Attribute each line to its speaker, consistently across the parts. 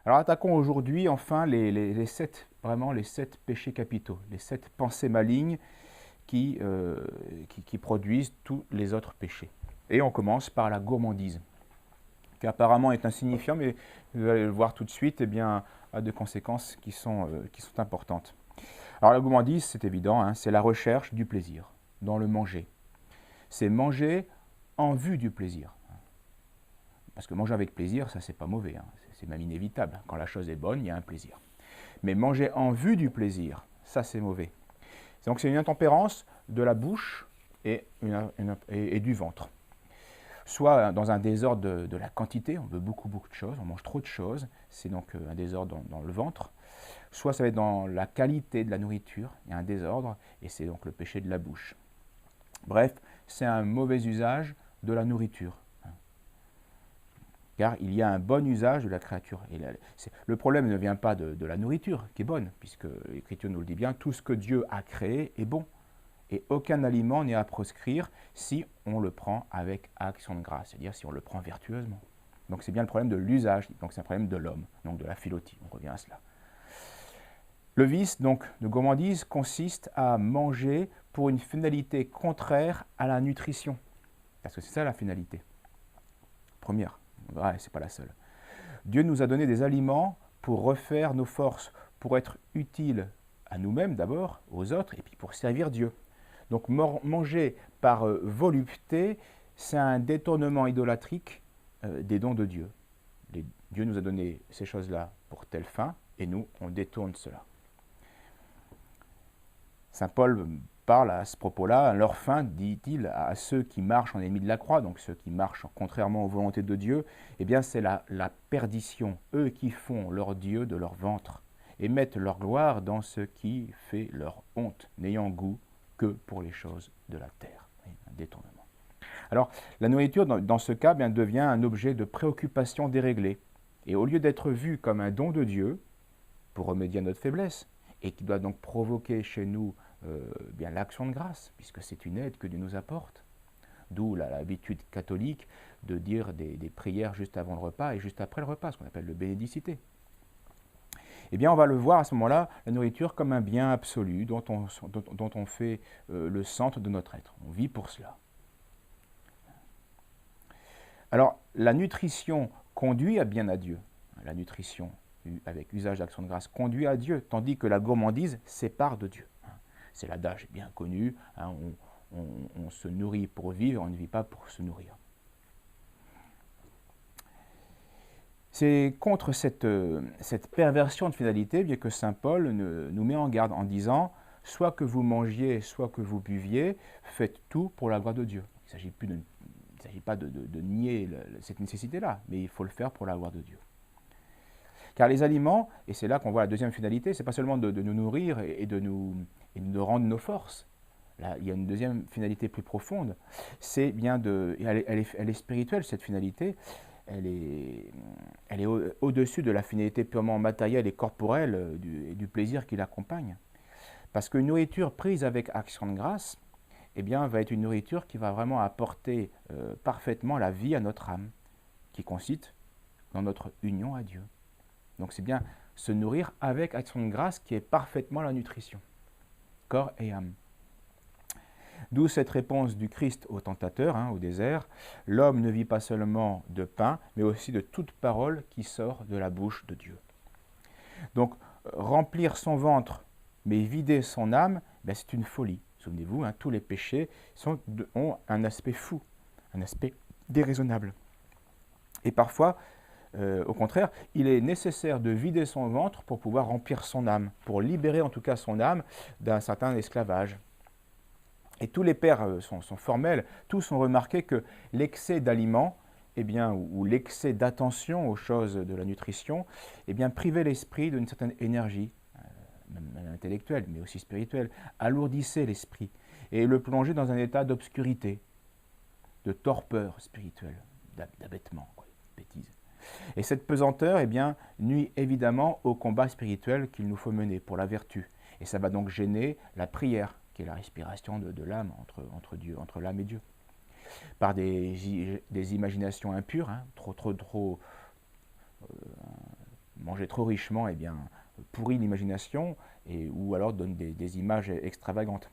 Speaker 1: Alors attaquons aujourd'hui enfin vraiment les 7 péchés capitaux, les 7 pensées malignes qui produisent tous les autres péchés. Et on commence par la gourmandise, qui apparemment est insignifiant, mais vous allez le voir tout de suite, eh bien, a des conséquences qui sont importantes. Alors la gourmandise, c'est évident, hein, c'est la recherche du plaisir dans le manger. C'est manger en vue du plaisir. Parce que manger avec plaisir, ça c'est pas mauvais, hein, c'est même inévitable. Quand la chose est bonne, il y a un plaisir. Mais manger en vue du plaisir, ça c'est mauvais. Donc c'est une intempérance de la bouche et du ventre. Soit dans un désordre de la quantité, on veut beaucoup de choses, on mange trop de choses, c'est donc un désordre dans le ventre. Soit ça va être dans la qualité de la nourriture, il y a un désordre, et c'est donc le péché de la bouche. Bref, c'est un mauvais usage de la nourriture. Car il y a un bon usage de la créature. Le problème ne vient pas de la nourriture, qui est bonne, puisque l'Écriture nous le dit bien, tout ce que Dieu a créé est bon. Et aucun aliment n'est à proscrire si on le prend avec action de grâce, c'est-à-dire si on le prend vertueusement. Donc c'est bien le problème de l'usage, donc c'est un problème de l'homme, donc de la philotie, on revient à cela. Le vice donc de gourmandise consiste à manger pour une finalité contraire à la nutrition, parce que c'est ça la finalité première. Ouais, c'est pas la seule. Dieu nous a donné des aliments pour refaire nos forces, pour être utiles à nous-mêmes d'abord, aux autres, et puis pour servir Dieu. Donc manger par volupté, c'est un détournement idolâtrique des dons de Dieu. Dieu nous a donné ces choses-là pour telle fin, et nous, on détourne cela. Saint Paul parle à ce propos-là, leur fin, dit-il, à ceux qui marchent en ennemi de la croix, donc ceux qui marchent contrairement aux volontés de Dieu, eh bien c'est la perdition, eux qui font leur Dieu de leur ventre, et mettent leur gloire dans ce qui fait leur honte, n'ayant goût que pour les choses de la terre. Un détournement. Alors, la nourriture, dans ce cas, bien, devient un objet de préoccupation déréglée, et au lieu d'être vue comme un don de Dieu, pour remédier à notre faiblesse, et qui doit donc provoquer chez nous bien l'action de grâce, puisque c'est une aide que Dieu nous apporte. D'où l'habitude catholique de dire des prières juste avant le repas et juste après le repas, ce qu'on appelle le bénédicité. Eh bien, on va le voir à ce moment-là, la nourriture comme un bien absolu dont on fait le centre de notre être. On vit pour cela. Alors, la nutrition conduit bien à Dieu. La nutrition, avec usage d'action de grâce, conduit à Dieu, tandis que la gourmandise sépare de Dieu. C'est l'adage bien connu, hein, on se nourrit pour vivre, on ne vit pas pour se nourrir. C'est contre cette perversion de finalité bien que saint Paul nous met en garde en disant « Soit que vous mangiez, soit que vous buviez, faites tout pour la gloire de Dieu. » Il ne s'agit pas de nier cette nécessité-là, mais il faut le faire pour la gloire de Dieu. Car les aliments, et c'est là qu'on voit la deuxième finalité, c'est pas seulement de nous nourrir et de nous rendre nos forces. Là, il y a une deuxième finalité plus profonde, c'est bien elle est spirituelle cette finalité, elle est au-dessus de la finalité purement matérielle et corporelle et du plaisir qui l'accompagne. Parce qu'une nourriture prise avec action de grâce, eh bien, va être une nourriture qui va vraiment apporter parfaitement la vie à notre âme, qui consiste dans notre union à Dieu. Donc c'est bien se nourrir avec action de grâce qui est parfaitement la nutrition, corps et âme. D'où cette réponse du Christ au tentateur, au désert, l'homme ne vit pas seulement de pain, mais aussi de toute parole qui sort de la bouche de Dieu. Donc remplir son ventre, mais vider son âme, c'est une folie. Souvenez-vous, tous les péchés ont un aspect fou, un aspect déraisonnable. Et parfois, au contraire, il est nécessaire de vider son ventre pour pouvoir remplir son âme, pour libérer en tout cas son âme d'un certain esclavage. Et tous les pères sont formels, tous ont remarqué que l'excès d'aliments, ou l'excès d'attention aux choses de la nutrition, privait l'esprit d'une certaine énergie, même intellectuelle, mais aussi spirituelle, alourdissait l'esprit et le plongeait dans un état d'obscurité, de torpeur spirituelle, d'abattement, bêtise. Et cette pesanteur nuit évidemment au combat spirituel qu'il nous faut mener pour la vertu. Et ça va donc gêner la prière, qui est la respiration de l'âme, entre l'âme et Dieu. Par des imaginations impures, trop manger trop richement, eh bien, pourrit l'imagination ou alors donne des images extravagantes.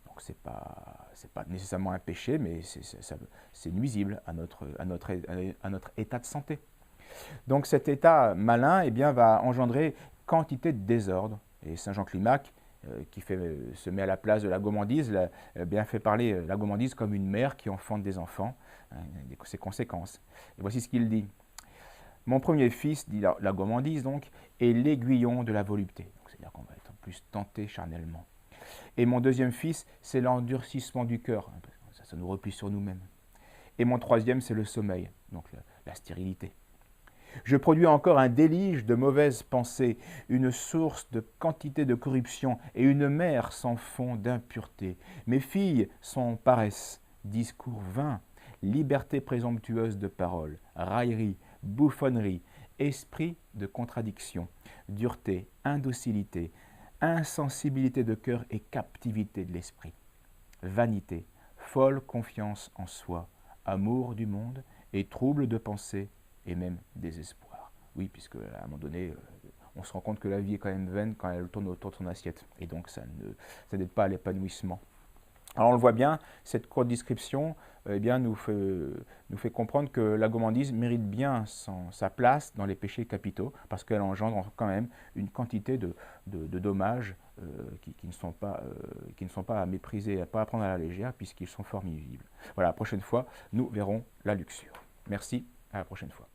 Speaker 1: Donc c'est pas nécessairement un péché, mais c'est nuisible à notre état de santé. Donc cet état malin eh bien, va engendrer quantité de désordre. Et Saint Jean Climac, qui se met à la place de la gourmandise, bien fait parler la gourmandise comme une mère qui enfante des enfants, hein, ses conséquences. Et voici ce qu'il dit. Mon premier fils, dit la gourmandise donc, est l'aiguillon de la volupté. C'est-à-dire qu'on va être plus tenté charnellement. Et mon deuxième fils, c'est l'endurcissement du cœur. Ça nous replie sur nous-mêmes. Et mon troisième, c'est le sommeil, donc la stérilité. Je produis encore un déluge de mauvaises pensées, une source de quantité de corruption et une mer sans fond d'impureté. Mes filles sont paresse, discours vains, liberté présomptueuse de parole, raillerie, bouffonnerie, esprit de contradiction, dureté, indocilité, insensibilité de cœur et captivité de l'esprit, vanité, folle confiance en soi, amour du monde et trouble de pensée et même désespoir. Oui, puisque à un moment donné, on se rend compte que la vie est quand même vaine quand elle tourne autour de son assiette. Et donc ça n'aide pas à l'épanouissement. Alors on le voit bien, cette courte description eh bien, nous fait comprendre que la gourmandise mérite bien sa place dans les péchés capitaux, parce qu'elle engendre quand même une quantité de dommages qui ne sont pas à mépriser, pas à prendre à la légère, puisqu'ils sont fort nuisibles. Voilà, la prochaine fois, nous verrons la luxure. Merci, à la prochaine fois.